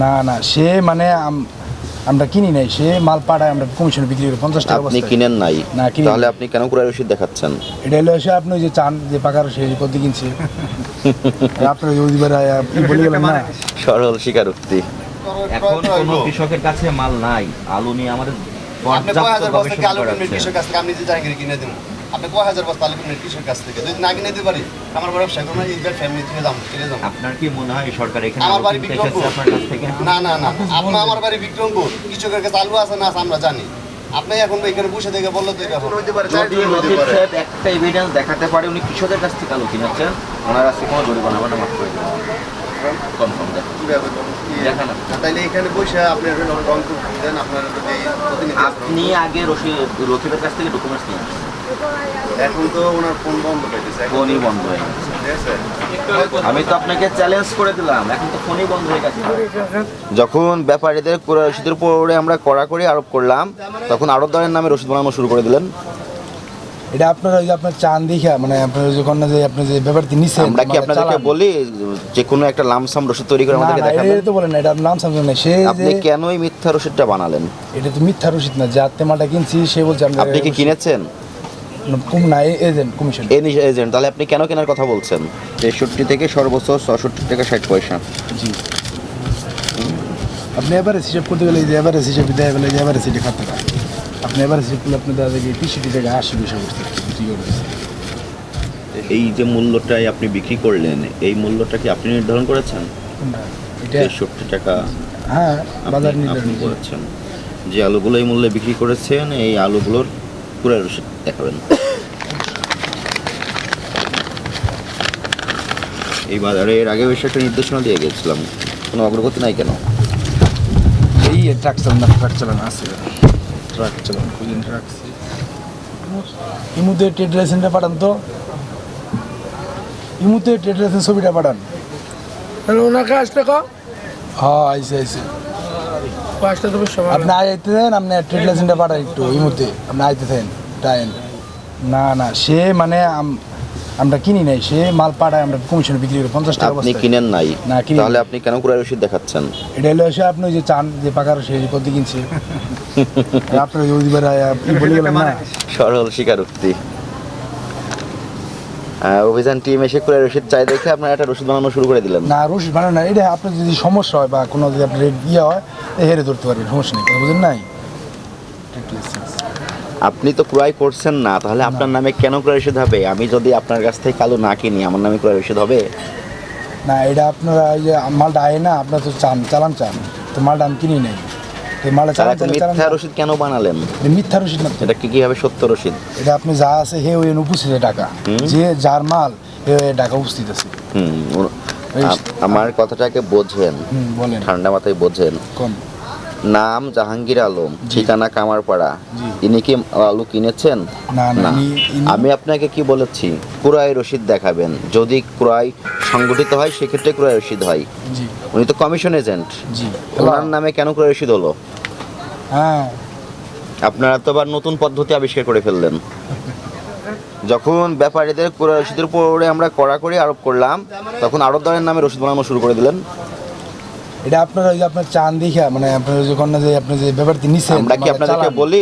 না না, সে মানে আমরা কিনি নাই, সে মাল পাঠায়, আমরা কমিশনে বিক্রি করি 50 টাকা। আপনি কিনেন নাই? না কিনি। তাহলে আপনি কেন ক্রয় রসিদ দেখাচ্ছেন? এটা হলো এসে আপনি যে চান যে পাকা রসিদ কত কিনছে আপনার বলে গেলেন না। সরল স্বীকারোক্তি। এখন কোনো কৃষকের কাছে মাল নাই, আলু নিয়ে আমাদের আপনি কয় হাজার বস্তা গবেষণা আলু করা কিনবেন হচ্ছে। কৃষকের কাছ থেকে? আমি যে জাহাঙ্গীর কিনে দেবো, আপনি কয় হাজার বস্তা আলু কিনবেন কৃষকের কাছ থেকে? যদি না কিনে দিতে পারি, আমার ব্যবসা করবো না, ঈদের ফ্যামিলি থেকে যাবো, কিনে যাবো। আপনার কি মনে হয় সরকার এখানে আমার আলু বাড়ি কিনতে এসেছে বিক্রমপুর। আপনার কাছ থেকে? না না না, আপনার আমার বাড়ি বিক্রমপুর, কৃষকের কাছে আলু আছে না আছে আমরা জানি। আপনি এখন এখানে বসে থেকে বললো তো এটা হতে পারে, যদি লতিফ সাহেব একটা এভিডেন্স দেখাতে পারে উনি কৃষকের কাছ থেকে আলু কিনেছেন, ওনার কাছে কোনো জরিমানা হবে না, মাফ করে দেবেন। কনফার্ম দেখান আপনি। তাইলে এখানে বসে আপনি রং দেন আপনার প্রতিনিধি। আপনি আগে লতিফের কাছ থেকে ডকুমেন্টস নিয়ে আসেন। এখন তো ওনার ফোন বন্ধ পাইতেছে, ফোনই বন্ধ হয়ে গেছে। ঠিক আছে? আমি তো আপনাকে চ্যালেঞ্জ করে দিলাম, এখন তো ফোনই বন্ধ হয়ে গেছে। যখন ব্যাপারীদের ক্রয় রসিদের উপরে আমরা কড়াকড়ি আরোপ করলাম, তখন আড়তদারের নামে রসিদ বানানো শুরু করে দিলেন। এটা আপনার ওই যে আপনার চান দেখা, মানে আপনার যখন যে আপনি যে ব্যাপারটি নিছেন, আমরা কি আপনাদেরকে বলি যে কোনো একটা লামসাম রসিদ তৈরি করে আমাদেরকে দেখাবেন? এটা তো বলেন না, এটা আপনার নাম সামনে না, সে আপনি যে কেন এই মিথ্যা রসিদটা বানালেন? এটা তো মিথ্যা রসিদ না, যাতে মালটা কিনছি সে বলছে আমরা আপনি কি কিনেছেন? কম না, এজেন্ট কমিশন এজেন্ট। তাহলে আপনি কেন কেনার কথা বলছেন? 63 থেকে সর্বোচ্চ 66 টাকা 60 পয়সা। জি। আপনি এবারে হিসাব করতে গেলে যে এবারে হিসাব দেওয়া গেলে যে এবারে সিটে খাতে টাকা, আপনি এবারে হিসাব করলে আপনি দেখা যায় 63 থেকে 80 পয়সা করতে বিক্রি করতেছে। এই যে মূল্যটাই আপনি বিক্রি করলেন, এই মূল্যটা কি আপনি নির্ধারণ করেছেন? এটা 63 টাকা হ্যাঁ বাজার আপনি নির্ধারণ করে। করেছেন। যে আলুগুলো এই মূল্যে বিক্রি করেছেন, এই আলুগুলোর পুরো রসিদ দেখাবেন। এই বাজারে এর আগে বেশ একটা নির্দেশনা দিয়ে গেছিলাম, কোনো অগ্রগতি নাই কেন? এই ট্রাক চালানো আছে, ট্রাক চালানো খুঁজে রাখছি। ইমুতে ট্রেড লাইসেন্সটা পাঠান তো, ইমুতে ট্রেড লাইসেন্স ছবিটা পাঠান। তাহলে ওনাকে আসতে কম হ্যাঁ আইসে আইসে আসতে তো সময় আপনি আইতে দেন, আপনি ট্রেড লাইসেন্সটা পাঠান একটু ইমুতে, আপনি আইতে দেন টাইম। না না, সে মানে আমরা কিনি নাই, সে মাল পাঠায়, আমরা কমিশনে বিক্রি করি 50 টাকা। আপনি কিনেন নাই? না কিনি। তাহলে আপনি কেন ক্রয় রসিদ দেখাচ্ছেন? এটা হলো এসে আপনি যে চান যে পাকা রসিদ কত কিনছে আপনার বলে গেলেন না। সরল স্বীকারোক্তি। অভিযান টিম এসে ক্রয় রসিদ চাই দেখে আপনার একটা রসিদ বানানো শুরু করে দিলেন। না রসিদ বানানো না, এটা আপনার যদি সমস্যা হয় বা কোনো যদি আপনার ইয়ে হয় হেরে ধরতে পারবেন, সমস্যা নেই, বুঝলেন নাই। আপনি তো ক্রয় করছেন না, তাহলে আপনার নামে কেন ক্রয় রসিদ হবে? আমি যদি আপনার কাছ থেকে আলু না কিনি, আমার নামে ক্রয় রসিদ হবে না? এটা আপনারা এই যে মালটা আয় না, আপনার তো চালান চান, তো মালটা আমি কিনি নাই, তো মালটা তাহলে চালান আপনি মিথ্যা রসিদ কেন বানালেন? মিথ্যা রসিদ না তো। এটা কি কিভাবে সত্য রসিদ? এটা আপনি যা আছে হে ওই উপস্থিত টাকা, যে যার মাল হে টাকা উপস্থিত আছে। আমার কথাটাকে বোঝেন, বলেন ঠান্ডা মাথায় বোঝেন। কোন নাম জাহাঙ্গীর আলম, ঠিকানা কামারপাড়া। জি। ইনি কি আলু কিনেছেন? না না, না। আমি আপনাকে কি বলেছি, ক্রয় রসিদ দেখাবেন। যদি ক্রয় সংগঠিত হয় সেক্ষেত্রে ক্রয় রসিদ হয়। জি উনি তো কমিশন এজেন্ট, জি ওনার নামে কেন ক্রয় রসিদ হলো? হ্যাঁ আপনারা তো আবার নতুন পদ্ধতি আবিষ্কার করে ফেললেন। যখন ব্যাপারীদের ক্রয় রসিদের উপরে আমরা কড়াকড়ি আরোপ করলাম, তখন আড়তদারের নামে রসিদ বানানো শুরু করে দিলেন। এটা আপনার ওই যে আপনার চান দেখা, মানে আপনার যখন যে আপনি যে ব্যাপারটি নিছেন, আমরা কি আপনাদেরকে বলি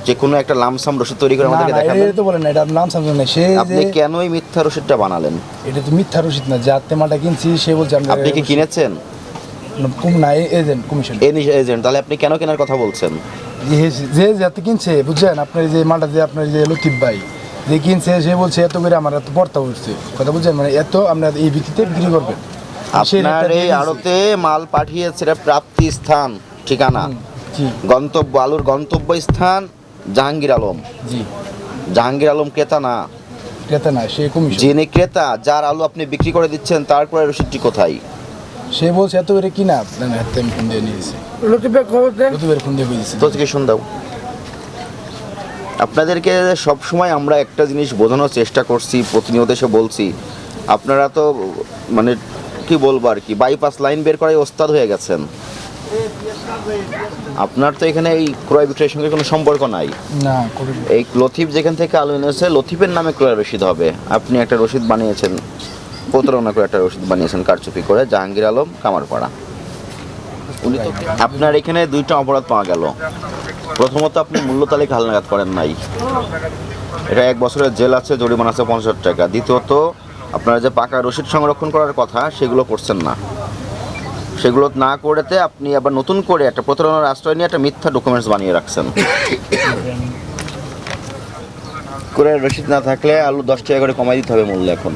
যে কোনো একটা লামসাম রসিদ তৈরি করে আমাদেরকে দেখাবেন? এটা তো বলেন না, এটা আপনার নাম সামনে না, সে আপনি যে কেন এই মিথ্যা রসিদটা বানালেন? এটা তো মিথ্যা রসিদ না, যাতে মালটা কিনছি সে বলছে আমরা আপনি কি কিনেছেন? কম না, এজেন্ট কমিশন এজেন্ট। তাহলে আপনি কেন কেনার কথা বলছেন? যে যাতে কিনছে, বুঝছেন, আপনার যে মালটা যে আপনার যে লতিফ ভাই যে কিনছে, সে বলছে এত করে আমার এত পড়তা উঠছে, কথা বুঝছেন, মানে এত আপনার এই ভিত্তিতে বিক্রি করবেন। সে আপনার রেটটা এই দিয়ে আড়তে মাল পাঠিয়েছে, এটা প্রাপ্তি স্থান ঠিকানা, জি গন্তব্য আলুর গন্তব্য স্থান জাহাঙ্গীর আলম। জি জাহাঙ্গীর আলম ক্রেতা না, ক্রেতা না, সে কমিশন। যিনি ক্রেতা, যার আলু আপনি বিক্রি করে দিচ্ছেন, তার ক্রয় রসিদটি কোথায়? সে বলছে এত করে কিনা, না হাতে আমি ফোন দিয়ে নিয়েছি, লতিফের খবর দেন। লতিফের ফোন দিয়ে বুঝেছি। তো কি শুন দাও। আপনাদেরকে সব সময় আমরা একটা জিনিস বোঝানোর চেষ্টা করছি, প্রতিনিয়ত এসে বলছি, আপনারা তো মানে কি বলবো আর কি, বাইপাস লাইন বের করাই ওস্তাদ হয়ে গেছেন। আপনার তো এখানে এই ক্রয় বিক্রয়ের সঙ্গে কোনো সম্পর্ক নাই। না করি এই লতিফ যেখান থেকে আলু এনেছে, লতিফের নামে ক্রয় রসিদ হবে। আপনি একটা রসিদ বানিয়েছেন, প্রতারণা করে একটা রসিদ বানিয়েছেন কারচুপি করে, জাহাঙ্গীর আলম কামারপাড়া। আপনার এখানে দুইটা অপরাধ পাওয়া গেল। প্রথমত আপনি মূল্য তালিকা হালনাগাদ করেন নাই, এটা 1 বছরের জেল আছে, জরিমানা আছে 50 টাকা। দ্বিতীয়ত আপনারা যে পাকা রসিদ সংরক্ষণ করার কথা সেগুলো করছেন না, সেগুলো না করেতে আপনি আবার নতুন করে একটা প্রতারণার আশ্রয় নিয়ে একটা মিথ্যা ডকুমেন্টস বানিয়ে রাখছেন। ক্রয়ের রসিদ না থাকলে আলু 10 টাকা করে কমাই দিতে হবে মূল্য। এখন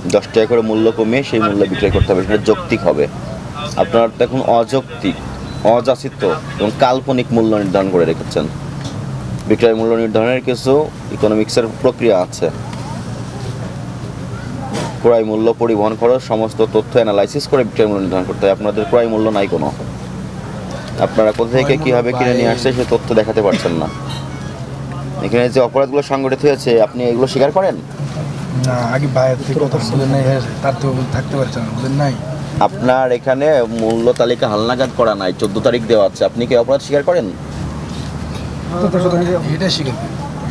10 টাকা করে মূল্য কমিয়ে সেই মূল্যে বিক্রয় করতে হবে, সেটা যৌক্তিক হবে। আপনারা তো এখন অযৌক্তিক, অযাচিত এবং কাল্পনিক মূল্য নির্ধারণ করে রেখেছেন। বিক্রয় মূল্য নির্ধারণের কিছু ইকোনমিক্সের প্রক্রিয়া আছে। ক্রয় মূল্য, পরিবহন খরচ, সমস্ত তথ্য অ্যানালাইসিস করে বিক্রয় মূল্য নির্ধারণ করতে হয়। আপনাদের ক্রয় মূল্য নাই কোনো। আপনারা কোথা থেকে কীভাবে কিনে নিয়ে আসছে সে তথ্য দেখাতে পারছেন না। এখানে যে অপরাধগুলো সংগঠিত হয়েছে আপনি এগুলো স্বীকার করেন? না, আগে বাইরের থেকে কথা বলেন নাই, হ্যাঁ তার তো থাকতে পারছেন না, বুঝলেন নাই। আপনার এখানে মূল্য তালিকা হালনাগাদ করা নাই, 14 তারিখ দেওয়া আছে, আপনি কি অপরাধ স্বীকার করেন? এটা শিখেন,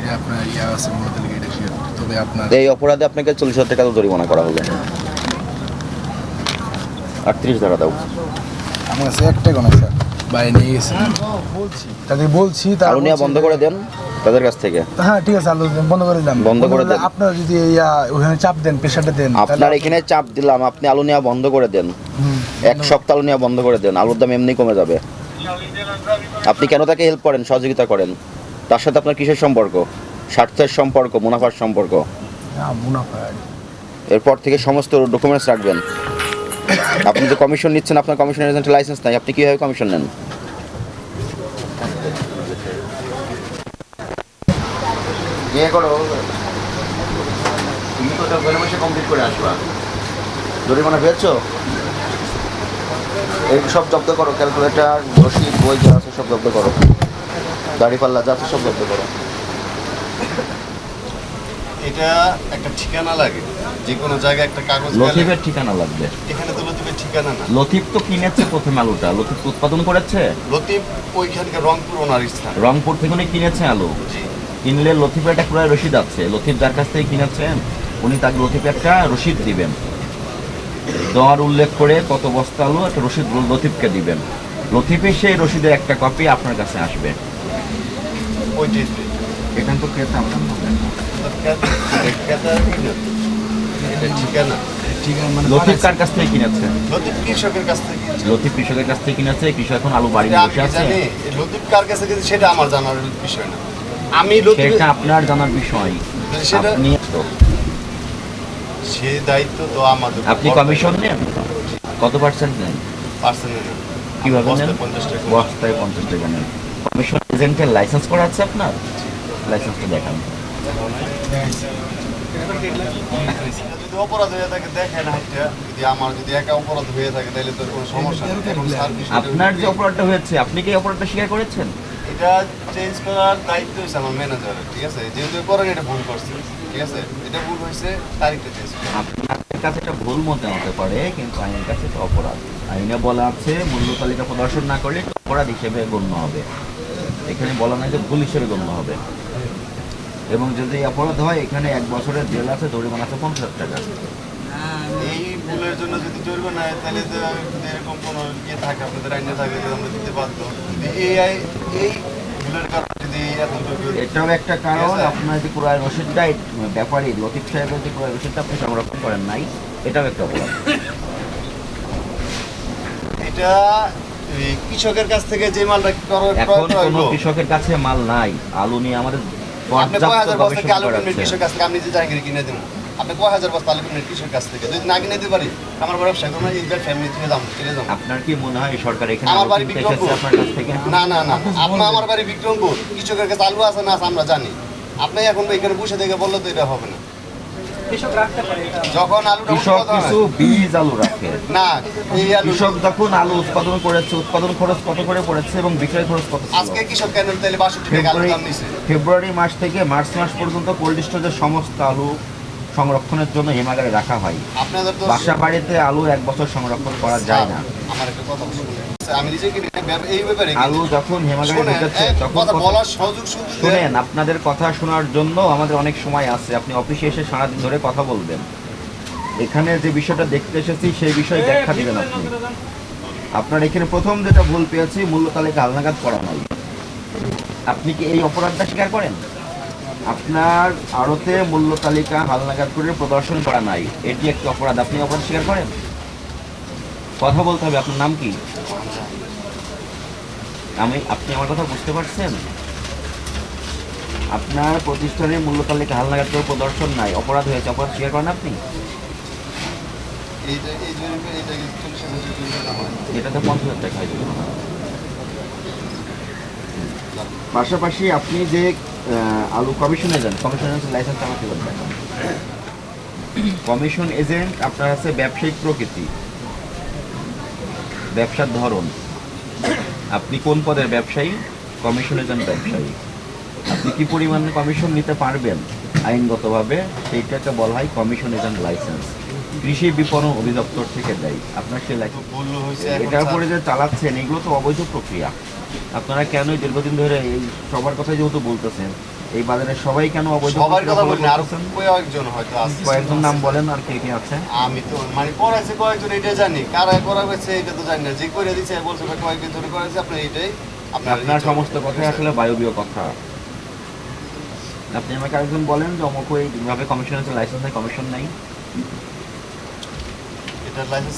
এটা আপনার ইয়া আছে মূল্য তালিকা, এটা শিখেন। তবে আপনার এই অপরাধে আপনাকে 40,000 টাকা জরিমানা করা হলো। 38 ধারা দাও। আমার কাছে একটা কোন স্যার বাইরে নিয়ে গেছে, তাদের বলছি আলু নেওয়া বন্ধ করে দেন তাদের কাছ থেকে। হ্যাঁ ঠিক আছে, আলু বন্ধ করে দিলাম, বন্ধ করে দেন। আপনারা যদি ইয়া ওখানে চাপ দেন, প্রেশারটা দেন, আপনার এখানে চাপ দিলাম, আপনি আলু নেওয়া বন্ধ করে দেন। 1 সপ্তাহ আলু নেওয়া বন্ধ করে দেন, আলুর দাম এমনি কমে যাবে। আপনি কেন তাকে হেল্প করেন, সহযোগিতা করেন? তার সাথে আপনার কিসের সম্পর্ক? স্বার্থের সম্পর্ক, মুনাফার সম্পর্ক। মুনাফা। এরপর থেকে সমস্ত ডকুমেন্টস রাখবেন। আপনি যে কমিশন নিচ্ছেন, আপনার কমিশন এজেন্টের লাইসেন্স নাই, আপনি কীভাবে কমিশন নেন? বিয়ে করো, তুমি তো ওটা ঘরে বসে কমপ্লিট করে আসবা। জরিমানা পেয়েছো? এই সব জব্দ করো, ক্যালকুলেটার, রসিদ, বই যা আছে সব জব্দ করো, দাড়িপাল্লা যা আছে সব জব্দ করো। এটা একটা ঠিকানা লাগে, যে কোনো জায়গায় একটা কাগজ গেলে- লতিফের ঠিকানা লাগবে। এখানে তো লতিফের ঠিকানা না। লতিফ তো কিনেছে প্রথমে আলুটা, লতিফ তো উৎপাদন করেছে লতিফ ওইখানকার রংপুর ওনার স্থান। রংপুর থেকে উনি কিনেছে আলু। জি। কিনলে লতিফের একটা ক্রয় রসিদ আছে, লতিফ যার কাছ থেকে কিনেছেন উনি তাকে লতিফে একটা রসিদ দিবেন, দর উল্লেখ করে কত বস্তা আলু একটা রসিদ লতিফকে দিবেন। লতিফে সেই রসিদের একটা কপি আপনার কাছে আসবে। ওইটাইতে এখান তো ক্রেতা আমরা না। এটা ঠিকানা। ঠিক আছে, মানে লতিফ কার কাছ থেকে কিনেছে? লতিফ কৃষকের কাছ থেকে কিনছে। লতিফ কৃষকের কাছ থেকে কিনেছে, কৃষক এখন আলু বাড়ি এটা বসে আমি আছে। জানি, এই লতিফ কার কাছে কিনছে সেটা আমার জানার বিষয় না। আমি লতিফ সেটা আপনার জানার বিষয়। সেটা- আপনি সে দায়িত্ব তো আমাদের। আপনি কমিশন নেন কত পার্সেন্ট নেন? পার্সোনাল কিভাবে নেন? 50 টাকা। বস্তায় 50 টাকা নেন। কমিশন এজেন্টের লাইসেন্স করা আছে আপনার? লাইসেন্সটা দেখান। যদি অপরাধ হয়ে থাকে দেখেন হাইটা, যদি আমার যদি একা অপরাধ হয়ে থাকে তাহলে তো কোনো সমস্যা নেই। এখন সার্ভিস আপনার যে অপরাধটা হয়েছে আপনি কি এই অপরাধটা স্বীকার করেছেন? এটা চেঞ্জ করার দায়িত্ব হচ্ছে আমার ম্যানেজারের, ঠিক আছে? যেহেতু করেন এটা ভুল করছে, ঠিক আছে? এটা ভুল হয়েছে, তারিখটা চেঞ্জ করুন। আপনার কাছে এটা ভুল মনে হতে পারে, কিন্তু আইনের কাছে এটা অপরাধ। আইনে বলা আছে মূল্য তালিকা প্রদর্শন না করলে এটা অপরাধ হিসেবে গণ্য হবে। এখানে বলা নাই যে ভুল হিসেবে গণ্য হবে। এবং যদি এই অপরাধ হয় এখানে 1 বছরের জেল আছে, জরিমানা আছে 50 টাকা। এই ভুলের জন্য যদি জরিমানা হয় তাহলে তো যদি এরকম কোনো ইয়ে থাকে, আপনাদের আইনে থাকে, তাহলে আমরা দিতে বাধ্য। যদি এই ভুলের কারণে যদি এতটুকু এটাও একটা কারণ, আপনার যে ক্রয় রসিদটা ব্যাপারী লতিফ সাহেবের যে ক্রয় রসিদটা আপনি সংরক্ষণ করেন নাই, এটাও একটা অপরাধ। এটা এই কৃষকের কাছ থেকে যে মালটা এখন কোনো কৃষকের কাছে মাল নাই, আলু নিয়ে আমাদের আপনি কয় পর্যাপ্ত হাজার বস্তা গবেষণা আলু করা কিনবেন আছে। কৃষকের কাছ থেকে? আমি নিজে জাহাঙ্গীর কিনে দেবো। আপনি কয় হাজার বস্তা আলু কিনবেন কৃষকের কাছ থেকে? যদি না কিনে দিতে পারি, আমার ব্যবসা করবো না, ইন্টার ফ্যামিলি থেকে যাবো, কিনে যাবো। আপনার কি মনে হয় সরকার এখানে আমার আলু বাড়ি কিনতে বিক্রমপুর। এসেছে আপনার কাছ থেকে? না না না, আপনার আমার বাড়ি বিক্রমপুর। কৃষকের কাছে আলু আছে না আছে আমরা জানি। আপনি এখন এখানে বসে থেকে বললে তো এটা হবে না। যখন আলুটা কৃষক উৎপাদন হয়- কিছু বীজ আলু রাখে। না, এই আলু কৃষক যখন আলু উৎপাদন করেছে, উৎপাদন খরচ কত করে পড়েছে এবং বিক্রয় খরচ কত ছিল? আজকে কৃষক কেন তাহলে 62 টাকা আলু দাম নিছে? ফেব্রুয়ারি মাস থেকে মার্চ মাস পর্যন্ত কোল্ড স্টোরেজে সমস্ত আলু সংরক্ষণের জন্য হিমাগারে রাখা হয়। আপনাদের তো বাসা বাড়িতে আলু 1 বছর সংরক্ষণ করা যায় না। আমার একটা কথা শুনুন। আমি নিজে কিনি, এই ব্যাপারে আলু যখন হিমাগারে শুনেন, ঢুকেছে এক তখন কথা কত- বলার সুযোগ সুযোগ দেন। শুনেন, আপনাদের কথা শোনার জন্য আমাদের অনেক সময় আছে। আপনি অফিসে এসে সারাদিন ধরে কথা বলবেন। এখানে যে বিষয়টা দেখতে এসেছি সেই বিষয়ে ব্যাখ্যা দিবেন আপনি। আপনার এখানে প্রথম যেটা ভুল পেয়েছি, মূল্য তালিকা হালনাগাদ করা নাই। আপনি কি এই অপরাধটা স্বীকার করেন? আপনার আড়তে মূল্য তালিকা হালনাগাদ করে প্রদর্শন করা নাই, এটি একটি অপরাধ। আপনি অপরাধ স্বীকার করেন? কথা বলতে হবে। আপনার নাম কি? আপনি আমার কথা বুঝতে পারছেন? আপনার প্রতিষ্ঠানের মূল্য তালিকা হালনাগাদ করে প্রদর্শন নাই, অপরাধ হয়েছে, অপরাধ স্বীকার করেন আপনি? এটাতে 50,000 টাকা হয়ে যাবে। পাশাপাশি আপনি যে আলু commission agent, commission agent licence আমাকে দেখান। কমিশন এজেন্ট আপনার আছে ব্যবসায়িক প্রকৃতি, ব্যবসার ধরন। আপনি কোন পদের ব্যবসায়ী? কমিশন এজেন্ট ব্যবসায়ী। আপনি কি পরিমাণে কমিশন নিতে পারবেন আইনগতভাবে, সেইটাকে বলা হয় কমিশন এজেন্ট লাইসেন্স। কৃষি বিপণন অধিদপ্তর থেকে দেয় আপনার সেই লাইসেন্স। এটার উপরে যে চালাচ্ছেন এগুলো তো অবৈধ প্রক্রিয়া। আপনারা কেন দীর্ঘদিন ধরে এই সবার কথা যেহেতু বলতেছেন, এই বাজারে সবাই কেন অবৈধ সবার কথা বলি না, আর বলতেছেন? কয়েকজন হয়তো আছে। কয়েকজন নাম বলেন, আর কে কে আছে? আমি তো মানে করাইছে কয়েকজন, এটা জানি। কারা করা হয়েছে এটা তো জানি না। যে করে দিচ্ছে বলছে ভাই কয়েকদিন ধরে করাইছে, আপনার এইটাই আপনার সমস্ত কথাই আসলে বায়বীয় কথা। আপনি আমাকে একজন বলেন যে অমুক এইভাবে কমিশন আছে, লাইসেন্স নেই, কমিশন নাই। এটার লাইসেন্স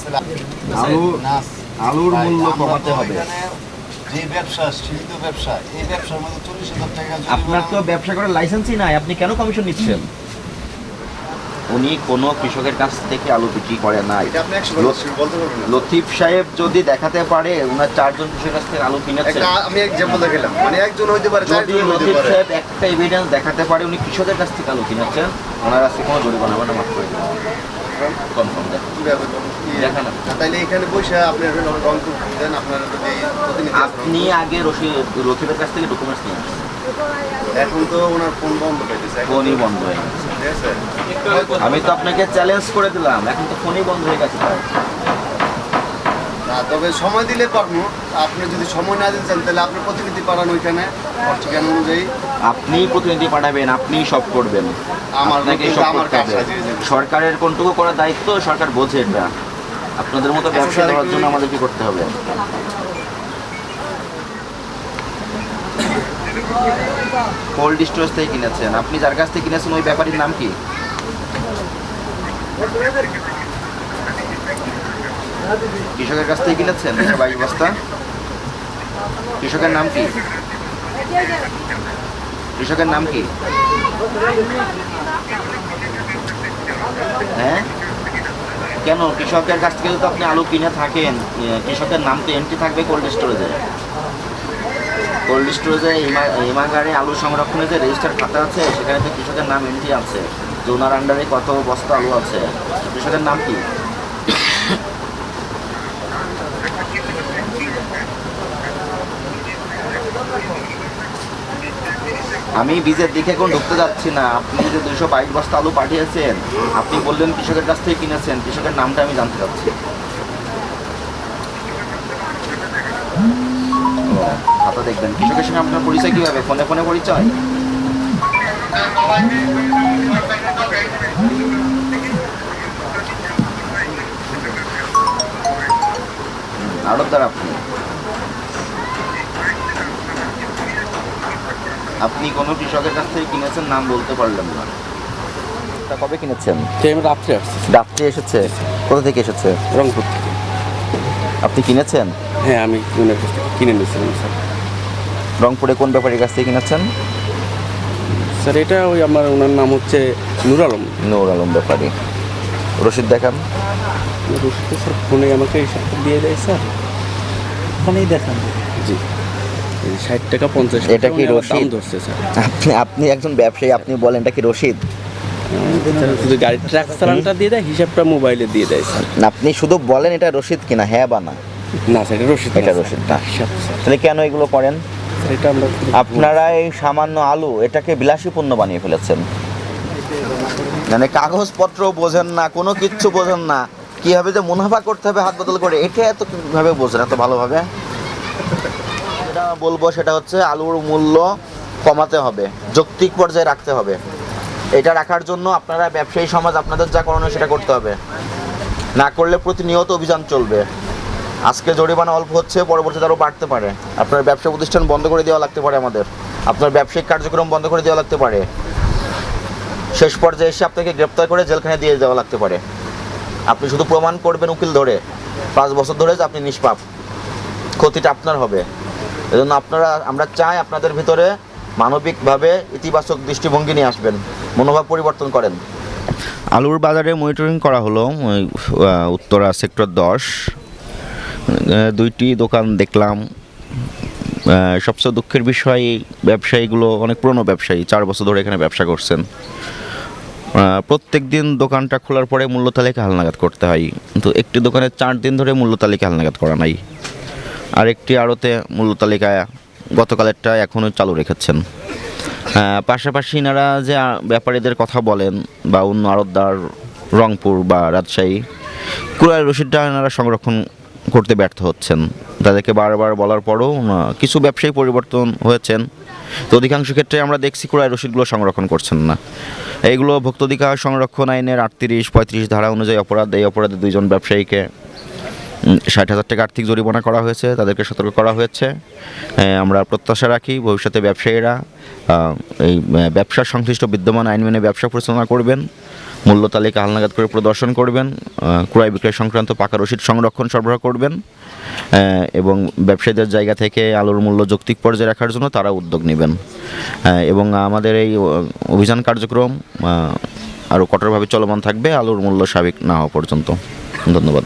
আলুর মূল্য কমাতে হবে। যে ব্যবসা, সীমিত ব্যবসা, এই ব্যবসার মধ্যে 40,000 টাকা আপনার তো ব্যবসা করার লাইসেন্সই নাই, আপনি কেন কমিশন নিচ্ছেন? উনি কোনো কৃষকের কাছ থেকে আলু বিক্রি করে নাই। এটা আপনি 100% বলতে পারবেন না। লতিফ সাহেব যদি দেখাতে পারে ওনার 4 জন কৃষকের কাছ থেকে আলু কিনেছেন, একটা আমি এক্সাম্পল দেখালাম, মানে একজন হইতে পারে, যদি চারজন হইতে লতিফ পারে। সাহেব একটা এভিডেন্স দেখাতে পারে উনি কৃষকের কাছ থেকে আলু কিনেছেন, ওনার কাছে কোনো জরিমানা হবে না, মাফ করে দেবেন। কনফার্ম দেখেন। কিভাবে করবো? দেখান না। তাইলে এখানে বসে আপনি রংপুর দেন, আপনার যদি প্রতিনিধি আছে। আপনি আগে লতিফের কাছ থেকে ডকুমেন্টস নিয়ে আসেন। এখন তো ওনার ফোন বন্ধ পাইতেছে, এখন ফোনই বন্ধ হয়ে গেছে। ঠিক আছে? আমি তো আপনাকে চ্যালেঞ্জ করে দিলাম, এখন তো ফোনই বন্ধ হয়ে গেছে। না, তবে সময় দিলে পারবো। আপনি যদি সময় না দিতে চান তাহলে আপনি প্রতিনিধি পাঠান ওইখানে ঠিকানা অনুযায়ী। আপনি প্রতিনিধি পাঠাবেন, আপনি সব করবেন, আমার আপনাকে লোকেরা সব আমার করতে কাজ হবে। সাজিয়ে দেবে। সরকারের কোনটুকু করার দায়িত্ব সরকার বোঝে এটা। আপনাদের মতো ব্যবসা স্যার, দেওয়ার জন্য আমাদের কি করতে হবে? কোল্ড স্টোরেজ থেকে কিনেছেন, আপনি যার কাছ থেকে কিনেছেন ওই ব্যাপারীর নাম কি? কৃষকের কাছ থেকে কিনেছেন 22 বস্তা? কৃষকের নাম কি? কৃষকের নাম কি? হ্যাঁ, কেন কৃষকের কাছ থেকে যদি আপনি আলু কিনে থাকেন, কৃষকের নাম তো এন্ট্রি থাকবে কোল্ড স্টোরেজে। কোল্ড স্টোরেজে হিমাগারে আলু সংরক্ষণে যে রেজিস্টার খাতা আছে সেখানে তো কৃষকের নাম এন্ট্রি আছে যে ওনার আন্ডারে কত বস্তা আলু আছে। কৃষকের নাম কি? আমি বীজের দিকে এখন ঢুকতে যাচ্ছি না। আপনি যে 222 বস্তা আলু পাঠিয়েছেন, আপনি বললেন কৃষকের কাছ থেকে কিনেছেন, কৃষকের নামটা আমি জানতে চাচ্ছি। খাতা দেখবেন। কৃষকের সঙ্গে আপনার পরিচয় কিভাবে? ফোনে ফোনে পরিচয়? আড়তদার আপনি কোনো কৃষকের কাছ থেকে কিনেছেন, নাম বলতে পারলেন না। তা কবে কিনেছেন? রাত্রে আসছে, রাত্রে এসেছে? কোথা থেকে এসেছে? রংপুর থেকে। আপনি কিনেছেন? হ্যাঁ, আমি ওনার কাছ থেকে কিনে নিয়েছিলাম স্যার। রংপুরে কোন ব্যাপারীর কাছ থেকে কিনেছেন? স্যার এটা ওই ওনার নাম হচ্ছে নূর আলম। নূর আলম ব্যাপারী। রসিদ দেখান। রসিদে স্যার ফোনে আমাকে হিসাবটা দিয়ে দেয় স্যার, ফোনেই দেখান। জি 60 টাকা 50 টাকা এটা কি উনি আবার রসিদ? দাম ধরছে স্যার। আপনি একজন ব্যবসায়ী, আপনি বলেন এটা কি রসিদ? স্যার শুধু গাড়ির ট্রাক চালানটা দিয়ে দেয়, হিসাবটা মোবাইলে দিয়ে দেয় স্যার। আপনি শুধু বলেন এটা রসিদ কিনা, হ্যাঁ বা না? না স্যার এটা রসিদ, এটা রসিদ না। হিসাব স্যার। তাহলে কেন এগুলো করেন? স্যার এটা আমরা আপনারা এই সামান্য আলু এটাকে বিলাসী পণ্য বানিয়ে ফেলেছেন। মানে কাগজপত্র বোঝেন না, কোনো কিচ্ছু বোঝেন না, কিভাবে যে মুনাফা করতে হবে হাত বদল করে, এটা এত কিভাবে বোঝেন এত ভালোভাবে? যেটা বলবো সেটা হচ্ছে আলুর মূল্য কমাতে হবে, যৌক্তিক পর্যায়ে রাখতে হবে। এটা রাখার জন্য আপনারা ব্যবসায়ী সমাজ আপনাদের যা করণীয় সেটা করতে হবে, না করলে প্রতিনিয়ত অভিযান চলবে। আজকে জরিমানা অল্প হচ্ছে, পরবর্তীতে আরও বাড়তে পারে। আপনার ব্যবসা প্রতিষ্ঠান বন্ধ করে দেওয়া লাগতে পারে, আমাদের আপনার ব্যবসায়িক কার্যক্রম বন্ধ করে দেওয়া লাগতে পারে, শেষ পর্যায়ে এসে আপনাকে গ্রেপ্তার করে জেলখানায় দিয়ে দেওয়া লাগতে পারে। আপনি শুধু প্রমাণ করবেন উকিল ধরে 5 বছর ধরে যে আপনি নিষ্পাপ, ক্ষতিটা আপনার হবে। এজন্য আমরা চাই আপনাদের ভিতরে মানবিকভাবে ইতিবাচক দৃষ্টিভঙ্গি নিয়ে আসবেন, মনোভাব পরিবর্তন করেন। আলুর বাজারে মনিটরিং করা হলো উত্তরা সেক্টর 10, 2টি দোকান দেখলাম। সবচেয়ে দুঃখের বিষয় ব্যবসায়ীগুলো অনেক পুরনো ব্যবসায়ী, 4 বছর ধরে এখানে ব্যবসা করছেন। প্রত্যেক দিন দোকানটা খোলার পরে মূল্য তালিকা হালনাগাদ করতে হয়, কিন্তু একটি দোকানে 4 দিন ধরে মূল্য তালিকা হালনাগাদ করা নাই। আর একটি আড়তে মূল্য তালিকা গতকালেরটা এখনও চালু রেখেছেন। পাশাপাশি এনারা যে ব্যাপারীদের কথা বলেন বা অন্য আড়তদার রংপুর বা রাজশাহী, ক্রয়ের রসিদটা এনারা সংরক্ষণ করতে ব্যর্থ হচ্ছেন। তাদেরকে বারবার বলার পরও কিছু ব্যবসায়ী পরিবর্তন হয়েছেন, তো অধিকাংশ ক্ষেত্রে আমরা দেখছি ক্রয়ের রসিদগুলো সংরক্ষণ করছেন না। এইগুলো ভোক্তাধিকার সংরক্ষণ আইনের 38-35 ধারা অনুযায়ী অপরাধ। এই অপরাধে 2 জন ব্যবসায়ীকে 60,000 টাকা আর্থিক জরিমানা করা হয়েছে, তাদেরকে সতর্ক করা হয়েছে। আমরা প্রত্যাশা রাখি ভবিষ্যতে ব্যবসায়ীরা এই ব্যবসা সংশ্লিষ্ট বিদ্যমান আইন মেনে ব্যবসা পরিচালনা করবেন, মূল্য তালিকা হালনাগাদ করে প্রদর্শন করবেন, ক্রয় বিক্রয় সংক্রান্ত পাকা রসিদ সংরক্ষণ সরবরাহ করবেন এবং ব্যবসায়ীদের জায়গা থেকে আলুর মূল্য যৌক্তিক পর্যায়ে রাখার জন্য তারা উদ্যোগ নেবেন। এবং আমাদের এই অভিযান কার্যক্রম আরও কঠোরভাবে চলমান থাকবে আলুর মূল্য স্বাভাবিক না হওয়া পর্যন্ত। ধন্যবাদ।